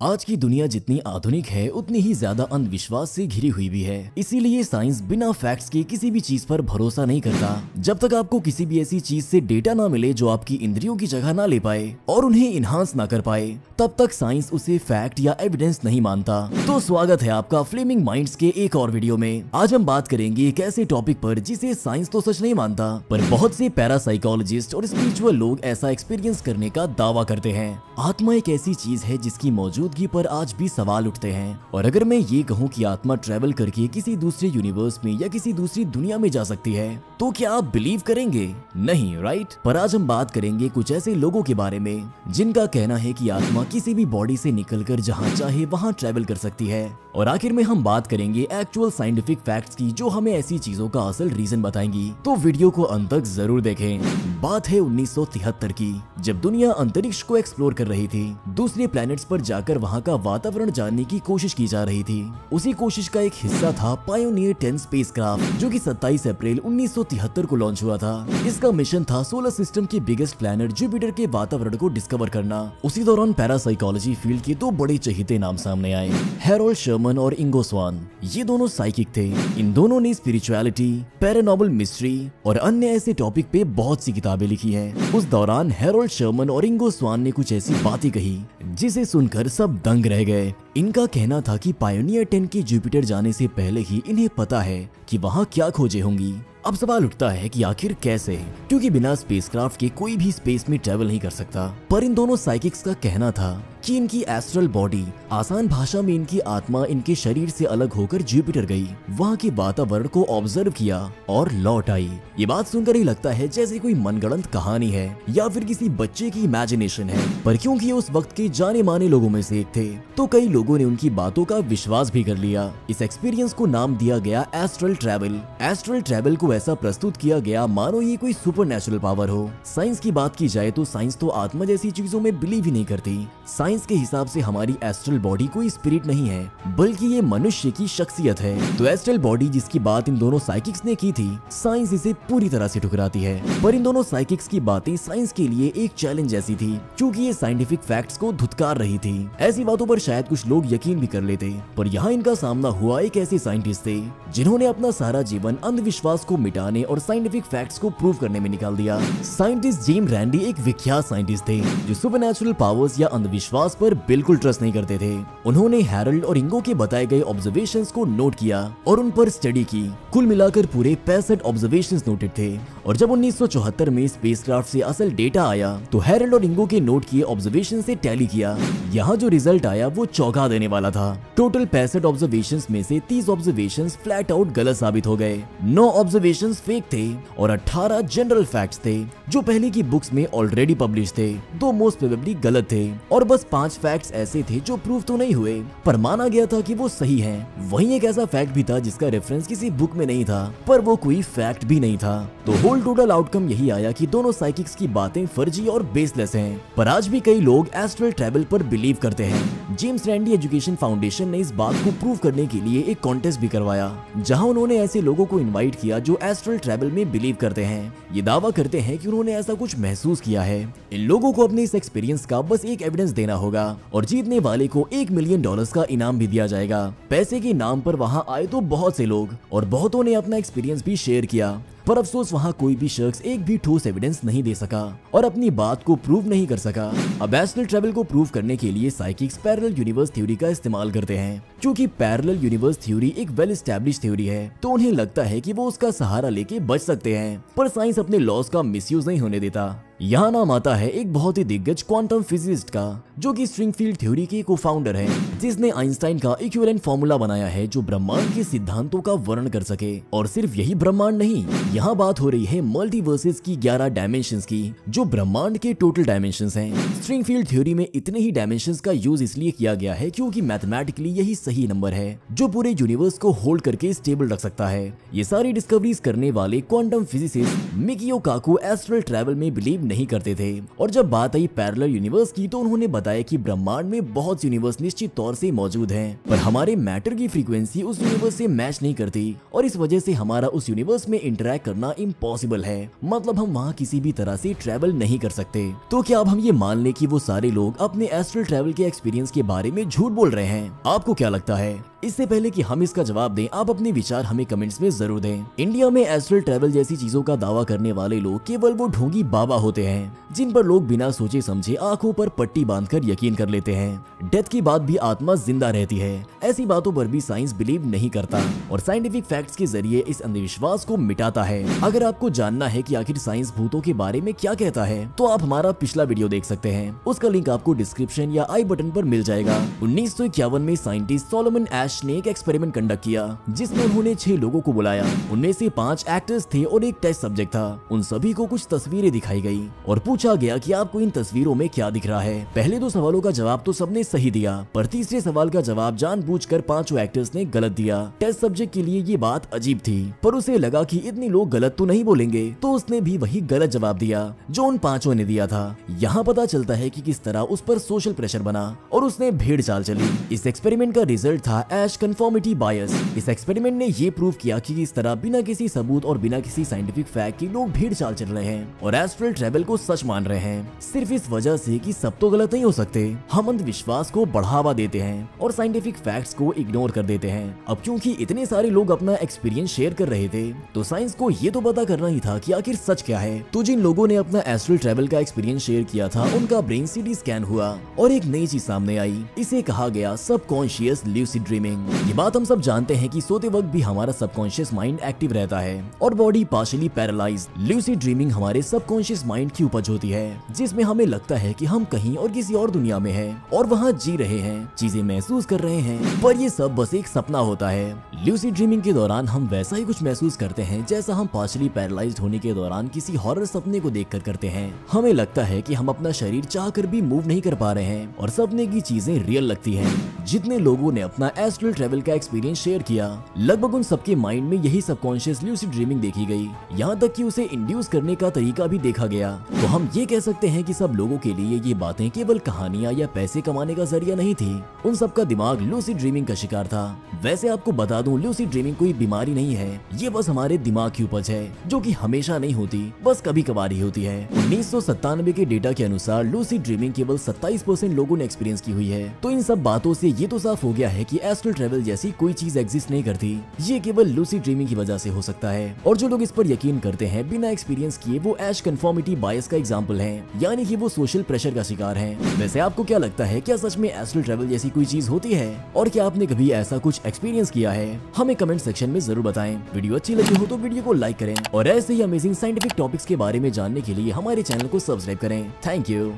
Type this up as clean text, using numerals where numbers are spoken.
आज की दुनिया जितनी आधुनिक है उतनी ही ज्यादा अंधविश्वास से घिरी हुई भी है। इसीलिए साइंस बिना फैक्ट्स के किसी भी चीज पर भरोसा नहीं करता। जब तक आपको किसी भी ऐसी चीज से डेटा ना मिले जो आपकी इंद्रियों की जगह ना ले पाए और उन्हें इन्हांस ना कर पाए, तब तक साइंस उसे फैक्ट या एविडेंस नहीं मानता। तो स्वागत है आपका फ्लेमिंग माइंड्स के एक और वीडियो में। आज हम बात करेंगे एक ऐसे टॉपिक पर जिसे साइंस तो सच नहीं मानता, पर बहुत से पैरासाइकोलॉजिस्ट और स्पिरिचुअल लोग ऐसा एक्सपीरियंस करने का दावा करते हैं। आत्मा एक ऐसी चीज है जिसकी मौजूदगी पर आज भी सवाल उठते हैं। और अगर मैं ये कहूँ कि आत्मा ट्रेवल करके किसी दूसरे यूनिवर्स में या किसी दूसरी दुनिया में जा सकती है, तो क्या आप बिलीव करेंगे? नहीं, राइट? पर आज हम बात करेंगे कुछ ऐसे लोगों के बारे में जिनका कहना है कि आत्मा किसी भी बॉडी से निकलकर जहाँ चाहे वहाँ ट्रेवल कर सकती है। और आखिर में हम बात करेंगे एक्चुअल साइंटिफिक फैक्ट्स की जो हमें ऐसी चीजों का असल रीजन बताएंगी। तो वीडियो को अंत तक जरूर देखें। बात है 1973 की, जब दुनिया अंतरिक्ष को एक्सप्लोर कर रही थी। दूसरे प्लैनेट्स पर जाकर वहाँ का वातावरण जानने की कोशिश की जा रही थी। उसी कोशिश का एक हिस्सा था पायोनियर 10 स्पेसक्राफ्ट, जो कि 27 अप्रैल 1973 को लॉन्च हुआ था। इसका मिशन था सोलर सिस्टम के बिगेस्ट प्लैनेट जुपिटर के वातावरण को डिस्कवर करना। उसी दौरान पैरासाइकोलॉजी फील्ड के दो बड़े चहेते नाम सामने आए, हैरोल्ड शर्मन और इंगो स्वान। ये दोनों साइकिक थे। इन दोनों ने स्पिरिचुअलिटी, पैरानॉर्मल मिस्ट्री और अन्य ऐसे टॉपिक पे बहुत सी किताबें लिखी हैं। उस दौरान हैरोल्ड शर्मन और इंगो स्वान ने कुछ ऐसी बातें कही जिसे सुनकर सब दंग रह गए। इनका कहना था कि पायोनियर 10 के जुपिटर जाने से पहले ही इन्हें पता है कि वहाँ क्या खोजें होंगी। अब सवाल उठता है कि आखिर कैसे, क्योंकि बिना स्पेसक्राफ्ट के कोई भी स्पेस में ट्रेवल नहीं कर सकता। पर इन दोनों साइकिक्स का कहना था कि इनकी एस्ट्रल बॉडी, आसान भाषा में इनकी आत्मा, इनके शरीर से अलग होकर जुपिटर गई, वहाँ के वातावरण को ऑब्जर्व किया और लौट आई। ये बात सुनकर ही लगता है जैसे कोई मनगढ़ंत कहानी है या फिर किसी बच्चे की इमेजिनेशन है। पर क्योंकि ये उस वक्त के जाने माने लोगों में से एक थे, तो कई लोगों ने उनकी बातों का विश्वास भी कर लिया। इस एक्सपीरियंस को नाम दिया गया एस्ट्रल ट्रैवल। एस्ट्रल ट्रैवल को ऐसा प्रस्तुत किया गया मानो ये कोई सुपरनैचुरल पावर हो। साइंस की बात की जाए तो साइंस तो आत्मा जैसी चीजों में बिलीव ही नहीं करती। साइंस के हिसाब से हमारी एस्ट्रल बॉडी कोई स्पिरिट नहीं है, बल्कि ये मनुष्य की शख्सियत है। तो एस्ट्रल बॉडी जिसकी बात इन दोनों साइकिक्स ने की थी, साइंस इसे पूरी तरह से ठुकराती है। पर इन दोनों साइकिक्स की बातें साइंस के लिए एक चैलेंज जैसी थी, क्योंकि ये साइंटिफिक फैक्ट्स को धुतकार रही थी। ऐसी बातों पर शायद कुछ लोग यकीन भी कर लेते, पर यहाँ इनका सामना हुआ एक ऐसे साइंटिस्ट थे जिन्होंने अपना सारा जीवन अंधविश्वास को मिटाने और साइंटिफिक फैक्ट्स को प्रूव करने में निकाल दिया। साइंटिस्ट जेम्स रैंडी एक विख्यात साइंटिस्ट थे जो सुपरनैचुरल पावर्स या अंधविश्वास पर बिल्कुल ट्रस्ट नहीं करते थे। उन्होंने हैरोल्ड और इंगो के बताए गए ऑब्जर्वेशंस को नोट किया और उन पर स्टडी की। कुल मिलाकर पूरे 65 ऑब्जर्वेशंस नोटेड थे। और जब 1974 में स्पेसक्राफ्ट से असल डेटा आया, तो हैरोल्ड और इंगो के नोट किए ऑब्जर्वेशन से टैली किया। यहाँ जो रिजल्ट आया वो चौंका देने वाला था। टोटल 65 ऑब्जर्वेशंस में से 30 ऑब्जर्वेशंस फ्लैट आउट गलत साबित हो गए, 9 ऑब्जर्वेशंस फेक थे और 18 जनरल फैक्ट्स थे जो पहले की बुक्स में ऑलरेडी पब्लिश थे। 2 मोस्ट प्रोबेबली गलत थे और बस 5 फैक्ट्स ऐसे थे जो प्रूव तो नहीं हुए पर माना गया था कि वो सही हैं। वहीं एक ऐसा फैक्ट भी था जिसका रेफरेंस किसी बुक में नहीं था, पर वो कोई फैक्ट भी नहीं था। तो होल टोटल आउटकम यही आया कि दोनों साइकिक्स की बातें फर्जी और बेसलेस हैं। पर आज भी कई लोग एस्ट्रल ट्रैवल पर बिलीव करते हैं। जेम्स रैंडी एजुकेशन फाउंडेशन ने इस बात को प्रूव करने के लिए एक कॉन्टेस्ट भी करवाया, जहां उन्होंने ऐसे लोगों को इनवाइट किया जो एस्ट्रल ट्रैवल में बिलीव करते हैं। ये दावा करते हैं कि उन्होंने ऐसा कुछ महसूस किया है। इन लोगों को अपने इस एक्सपीरियंस का बस एक एविडेंस देना होगा और जीतने वाले को $1 मिलियन का इनाम भी दिया जाएगा। पैसे के नाम पर वहां आए तो बहुत से लोग और बहुतों ने अपना एक्सपीरियंस भी शेयर किया, पर अफसोस वहाँ कोई भी शख्स एक भी ठोस एविडेंस नहीं दे सका और अपनी बात को प्रूव नहीं कर सका। अब एस्ट्रल ट्रैवल को प्रूव करने के लिए साइकिक्स पैरेलल यूनिवर्स थ्योरी का इस्तेमाल करते हैं। क्योंकि पैरेलल यूनिवर्स थ्योरी एक वेल एस्टैब्लिश थ्योरी है, तो उन्हें लगता है कि वो उसका सहारा लेके बच सकते हैं। पर साइंस अपने लॉस का मिसयूज नहीं होने देता। यहाँ नाम आता है एक बहुत ही दिग्गज क्वांटम फिजिसिस्ट का, जो कि स्ट्रिंग फील्ड थ्योरी के को-फाउंडर है, जिसने आइंस्टाइन का इक्विवेलेंट फॉर्मूला बनाया है जो ब्रह्मांड के सिद्धांतों का वर्णन कर सके। और सिर्फ यही ब्रह्मांड नहीं, यहाँ बात हो रही है मल्टीवर्सेस की 11 डायमेंशंस की, जो ब्रह्मांड के टोटल डायमेंशंस हैं। स्ट्रिंग फील्ड थ्योरी में इतने ही डायमेंशंस का यूज इसलिए किया गया है क्योंकि मैथमेटिकली यही सही नंबर है जो पूरे यूनिवर्स को होल्ड करके स्टेबल रख सकता है। ये सारी डिस्कवरीज करने वाले क्वांटम फिजिसिस्ट मिकियो काको एस्ट्रल ट्रैवल में बिलीव नहीं करते थे। और जब बात आई पैरेलल यूनिवर्स की तो उन्होंने बताया कि ब्रह्मांड में बहुत यूनिवर्स निश्चित तौर से मौजूद हैं, पर हमारे मैटर की फ्रीक्वेंसी उस यूनिवर्स से मैच नहीं करती और इस वजह से हमारा उस यूनिवर्स में इंटरेक्ट करना इम्पॉसिबल है। मतलब हम वहाँ किसी भी तरह से ट्रेवल नहीं कर सकते। तो क्या अब हम ये मान लें कि वो सारे लोग अपने एस्ट्रल ट्रेवल के एक्सपीरियंस के बारे में झूठ बोल रहे हैं? आपको क्या लगता है? इससे पहले कि हम इसका जवाब दें, आप अपने विचार हमें कमेंट्स में जरूर दें। इंडिया में एस्ट्रल ट्रैवल जैसी चीजों का दावा करने वाले लोग केवल वो ढोंगी बाबा होते हैं, जिन पर लोग बिना सोचे समझे आंखों पर पट्टी बांधकर यकीन कर लेते हैं। डेथ के बाद भी आत्मा जिंदा रहती है, ऐसी बातों पर भी साइंस बिलीव नहीं करता और साइंटिफिक फैक्ट्स के जरिए इस अंधविश्वास को मिटाता है। अगर आपको जानना है कि आखिर साइंस भूतों के बारे में क्या कहता है, तो आप हमारा पिछला वीडियो देख सकते हैं। उसका लिंक आपको डिस्क्रिप्शन या आई बटन पर मिल जाएगा। 1951 में साइंटिस्ट सोलोमन एश ने एक एक्सपेरिमेंट कंडक्ट किया, जिसमें उन्होंने 6 लोगों को बुलाया। उनमें से 5 एक्टर्स थे और एक टेस्ट सब्जेक्ट था। उन सभी को कुछ तस्वीरें दिखाई गई और पूछा गया कि आपको इन तस्वीरों में क्या दिख रहा है। पहले 2 सवालों का जवाब तो सबने सही दिया, पर तीसरे सवाल का जवाब जानबूझकर 5 एक्टर्स ने गलत दिया। टेस्ट सब्जेक्ट के लिए ये बात अजीब थी, पर उसे लगा कि इतने लोग गलत तो नहीं बोलेंगे, तो उसने भी वही गलत जवाब दिया जो उन 5 ने दिया था। यहाँ पता चलता है कि किस तरह उस पर सोशल प्रेशर बना और उसने भेड़ चाल चली। इस एक्सपेरिमेंट का रिजल्ट था एश कन्फर्मिटी बायस। इस एक्सपेरिमेंट ने ये प्रूव किया कि इस तरह बिना किसी सबूत और बिना किसी साइंटिफिक फैक्ट के लोग भीड़ चाल चल रहे हैं और एस्ट्रल ट्रैवल को सच मान रहे हैं, सिर्फ इस वजह से कि सब तो गलत नहीं हो सकते। हम अंधविश्वास को बढ़ावा देते हैं और साइंटिफिक फैक्ट्स को इग्नोर कर देते हैं। अब क्योंकि इतने सारे लोग अपना एक्सपीरियंस शेयर कर रहे थे, तो साइंस को ये तो पता करना ही था कि आखिर सच क्या है। तो जिन लोगों ने अपना एस्ट्रल ट्रैवल का एक्सपीरियंस शेयर किया था, उनका ब्रेन सीटी स्कैन हुआ और एक नई चीज सामने आई। इसे कहा गया सबकॉन्शियस ल्यूसिड ड्रीमिंग। ये बात हम सब जानते हैं कि सोते वक्त भी हमारा सबकॉन्शियस माइंड एक्टिव रहता है और body partially paralysed. Lucid dreaming हमारे सबकॉन्शियस माइंड की उपज होती है, जिसमें हमें लगता है कि हम कहीं और किसी और दुनिया में हैं और वहां जी रहे हैं, चीजें महसूस कर रहे हैं, पर ये सब बस एक सपना होता है। ल्यूसिड ड्रीमिंग के दौरान हम वैसा ही कुछ महसूस करते हैं जैसा हम पार्शियली पैरालाइज्ड होने के दौरान किसी हॉरर सपने को देखकर करते हैं। हमें लगता है कि हम अपना शरीर चाहकर भी मूव नहीं कर पा रहे हैं और सपने की चीजें रियल लगती हैं। जितने लोगों ने अपना एस्ट्रल ट्रैवल का एक्सपीरियंस शेयर किया, लगभग उन सबके माइंड में यही सबकॉन्शियस ल्यूसिड ड्रीमिंग देखी गई। यहाँ तक कि उसे इंड्यूस करने का तरीका भी देखा गया। तो हम ये कह सकते हैं कि सब लोगों के लिए ये बातें केवल कहानियां या पैसे कमाने का जरिया नहीं थी। उन सबका दिमाग लूसिड ड्रीमिंग का शिकार था। वैसे आपको बता दूं, लूसिड ड्रीमिंग कोई बीमारी नहीं है, ये बस हमारे दिमाग की उपज है, जो कि हमेशा नहीं होती, बस कभी कभार ही होती है। 1997 के डेटा के अनुसार लूसिड ड्रीमिंग केवल 27% लोगों ने एक्सपीरियंस की हुई है। तो इन सब बातों से ये तो साफ हो गया है कि एस्ट्रल ट्रैवल जैसी कोई चीज एग्जिस्ट नहीं करती। ये केवल लूसिड ड्रीमिंग की वजह से हो सकता है। और जो लोग इस पर यकीन करते हैं बिना एक्सपीरियंस किए, वो एश कन्फर्मिटी बायस का एग्जांपल है, यानी कि वो सोशल प्रेशर का शिकार हैं। वैसे आपको क्या लगता है, क्या सच में एस्ट्रल ट्रैवल जैसी कोई चीज होती है? और क्या आपने कभी ऐसा कुछ एक्सपीरियंस किया है? हमें कमेंट सेक्शन में जरूर बताएं। वीडियो अच्छी लगी हो तो वीडियो को लाइक करें और ऐसे ही अमेजिंग साइंटिफिक टॉपिक्स के बारे में जानने के लिए हमारे चैनल को सब्सक्राइब करें। Thank you.